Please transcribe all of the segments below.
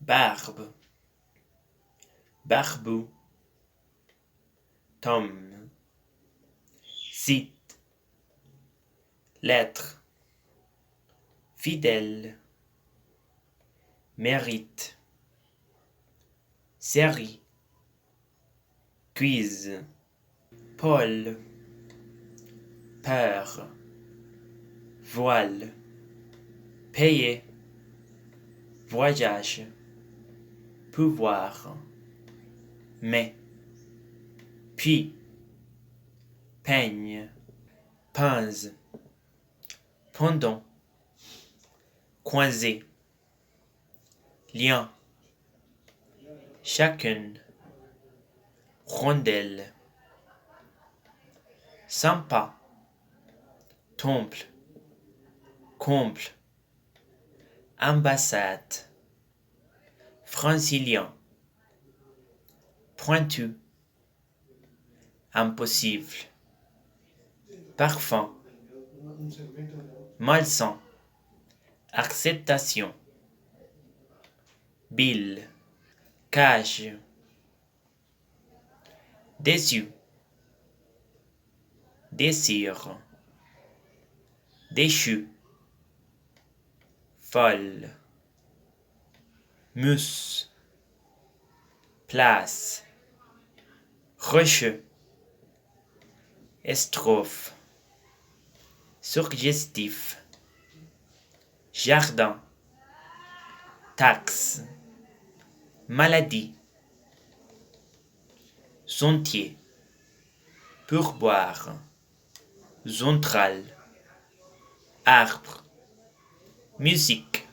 barbe, barbeau, tome, site, lettre, fidèle, mérite, série, quiz, Paul, peur, voile, payer, voyage, pouvoir, mais, puis, peigne, pince, pendant, coincé, lien, chacune, rondelle, sympa, temple, comble, ambassade, francilien, pointu, impossible, parfum, malsain, acceptation, bile, cage, déçu, désir, déchu, folle, mousse, place, rocheux, strophe, suggestif, jardin, taxe, maladie, sentier, pourboire, centrale, arbre, musique,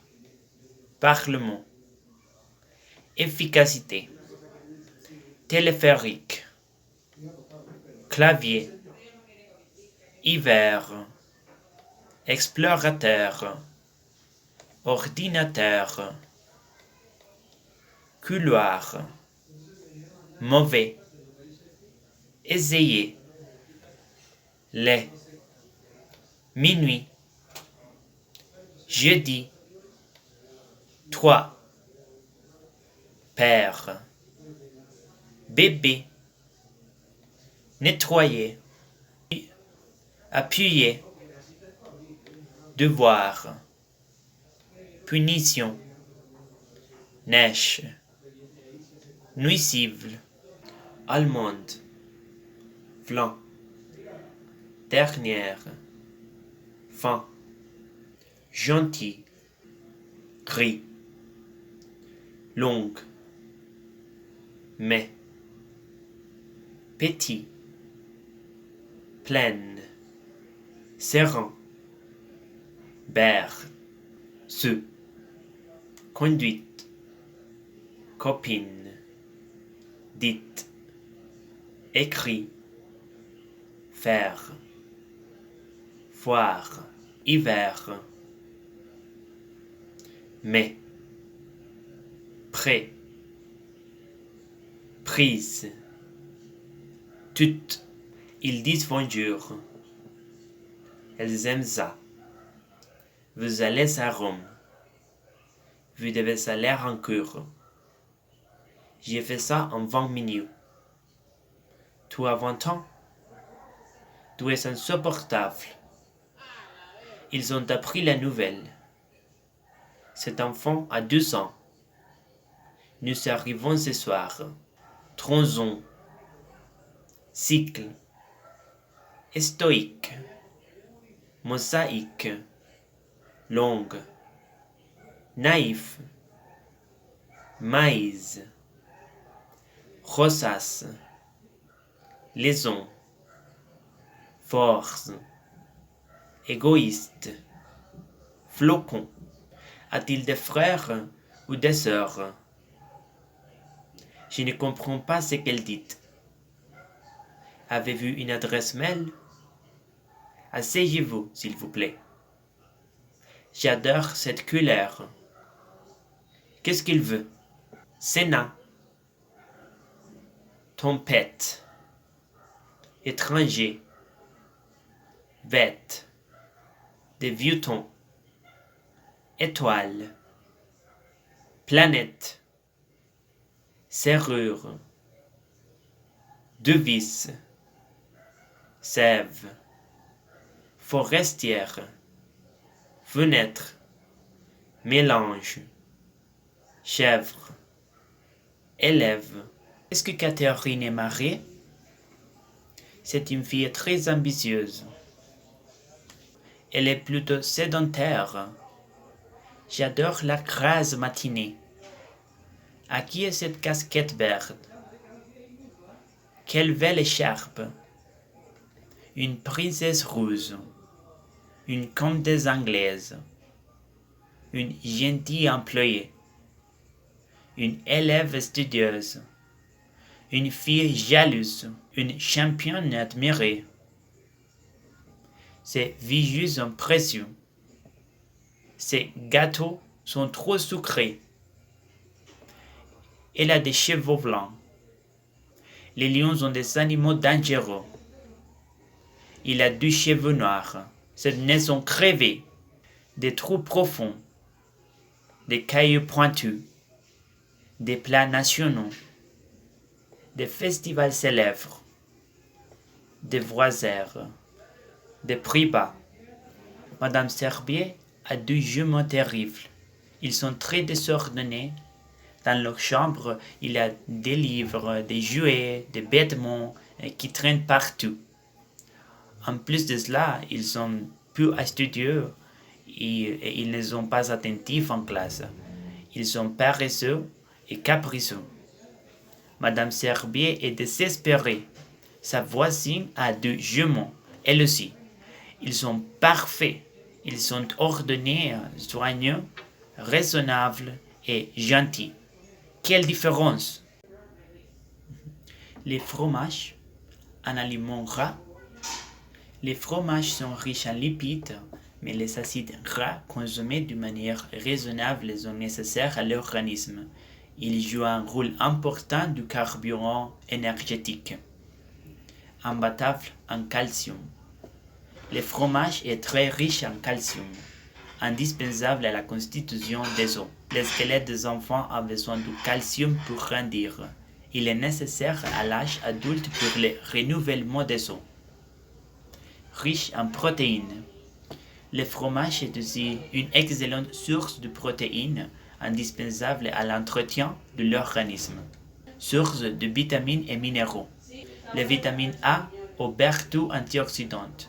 parlement, efficacité, téléphérique, clavier, hiver, explorateur, ordinateur, couloir, mauvais, essayer, lait, minuit, jeudi, toi, père, bébé, nettoyer, appuyer, devoir, punition, neige, nuisible, allemande, flanc, dernière, fin, gentil, gris, longue, mais, petit, pleine, serrant, berre, ce, conduite, copine, dite, écrit, faire, foire, hiver, mais, prêt, prise, toutes, ils disent bonjour, elles aiment ça, vous allez à Rome, vous devez aller en cours, j'ai fait ça en 20 minutes, tu as 20 ans, tu es insupportable, ils ont appris la nouvelle, cet enfant a 2 ans, nous arrivons ce soir, tronçon, cycle, stoïque, mosaïque, longue, naïf, maïs, rosace, liaison, force, égoïste, flocon. A-t-il des frères ou des sœurs? Je ne comprends pas ce qu'elle dit. Avez-vous une adresse mail? Asseyez-vous, s'il vous plaît. J'adore cette couleur. Qu'est-ce qu'il veut? Sénat. Tempête. Étranger. Bête. Des vieux tons. Étoile. Planète. serrure, devis, sève, forestière, fenêtre, mélange, chèvre, élève. Est-ce que Catherine est mariée? C'est une fille très ambitieuse. Elle est plutôt sédentaire. J'adore la grasse matinée. À qui est cette casquette verte? Quelle belle écharpe! Une princesse rouge, une comtesse anglaise, une gentille employée, une élève studieuse, une fille jalouse, une championne admirée. Ces bijoux sont précieux. Ces gâteaux sont trop sucrés. Elle a des cheveux blancs. Les lions sont des animaux dangereux. Il a deux cheveux noirs. Ses nez sont crevés. Des trous profonds. Des cailloux pointus. Des plats nationaux. Des festivals célèbres. Des voisins. Des prix bas. Madame Serbier a deux jumeaux terribles. Ils sont très désordonnés. Dans leur chambre, il y a des livres, des jouets, des vêtements qui traînent partout. En plus de cela, ils sont peu astucieux et ils ne sont pas attentifs en classe. Ils sont paresseux et capricieux. Madame Serbier est désespérée. Sa voisine a deux jumeaux, elle aussi. Ils sont parfaits. Ils sont ordonnés, soigneux, raisonnables et gentils. Quelle différence! Les fromages, un aliment gras. Les fromages sont riches en lipides, mais les acides gras consommés d'une manière raisonnable sont nécessaires à l'organisme. Ils jouent un rôle important du carburant énergétique. Imbattable en calcium. Le fromage est très riche en calcium, indispensable à la constitution des os. Le squelette des enfants a besoin du calcium pour grandir. Il est nécessaire à l'âge adulte pour le renouvellement des os. Riche en protéines. Le fromage est aussi une excellente source de protéines indispensable à l'entretien de l'organisme. Source de vitamines et minéraux. Les vitamines A ont vertus antioxydantes.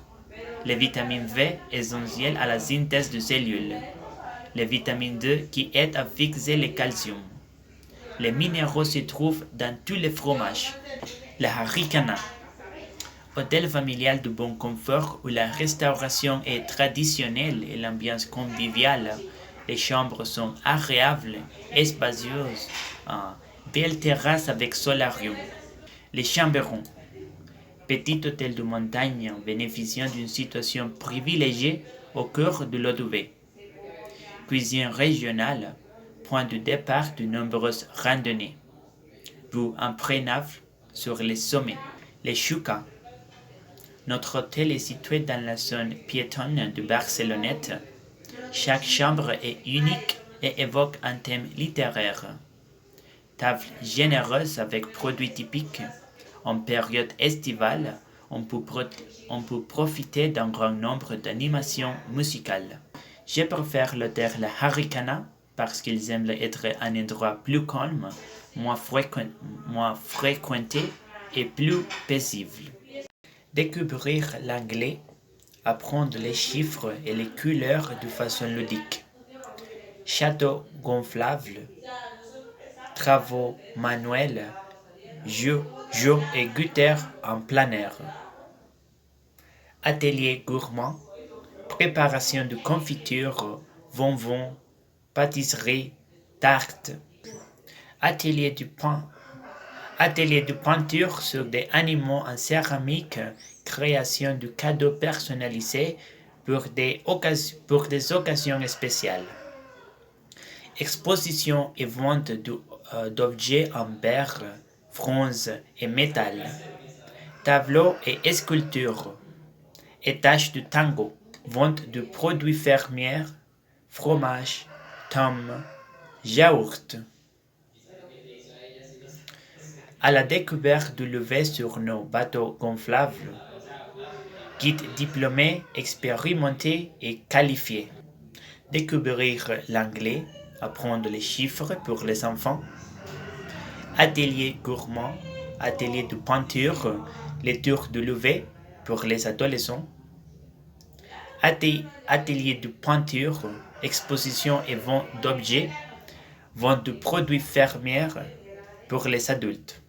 Les vitamines V essentielles à la synthèse de cellules. Les vitamines D qui aident à fixer le calcium. Les minéraux se trouvent dans tous les fromages. La haricana. Hôtel familial de bon confort où la restauration est traditionnelle et l'ambiance conviviale. Les chambres sont agréables, spacieuses, belle terrasse avec solarium. Les Chamberons. Petit hôtel de montagne bénéficiant d'une situation privilégiée au cœur de l'Oduvé. Cuisine régionale, point de départ de nombreuses randonnées. Vue imprenable sur les sommets. Les Choucas. Notre hôtel est situé dans la zone piétonne de Barcelonnette. Chaque chambre est unique et évoque un thème littéraire. Table généreuse avec produits typiques. En période estivale, on peut profiter d'un grand nombre d'animations musicales. Je préfère l'hôtel La Haricana parce qu'il semble être un endroit plus calme, moins fréquenté et plus paisible. Découvrir l'anglais, apprendre les chiffres et les couleurs de façon ludique. Château gonflable, travaux manuels, jeux et goûters en plein air. Atelier gourmand, préparation de confitures, bonbons, pâtisserie, tartes. Atelier de peinture sur des animaux en céramique, création de cadeaux personnalisés pour des occasions spéciales. Exposition et vente d'objets en verre, bronze et métal. Tableaux et sculptures. Étage de tango. Vente de produits fermiers, fromage, thym, yaourt. À la découverte du lever sur nos bateaux gonflables. Guide diplômé, expérimenté et qualifié. Découvrir l'anglais, apprendre les chiffres pour les enfants. Atelier gourmand, atelier de peinture, les tours de lever pour les adolescents. Atelier de peinture, exposition et vente d'objets, vente de produits fermiers pour les adultes.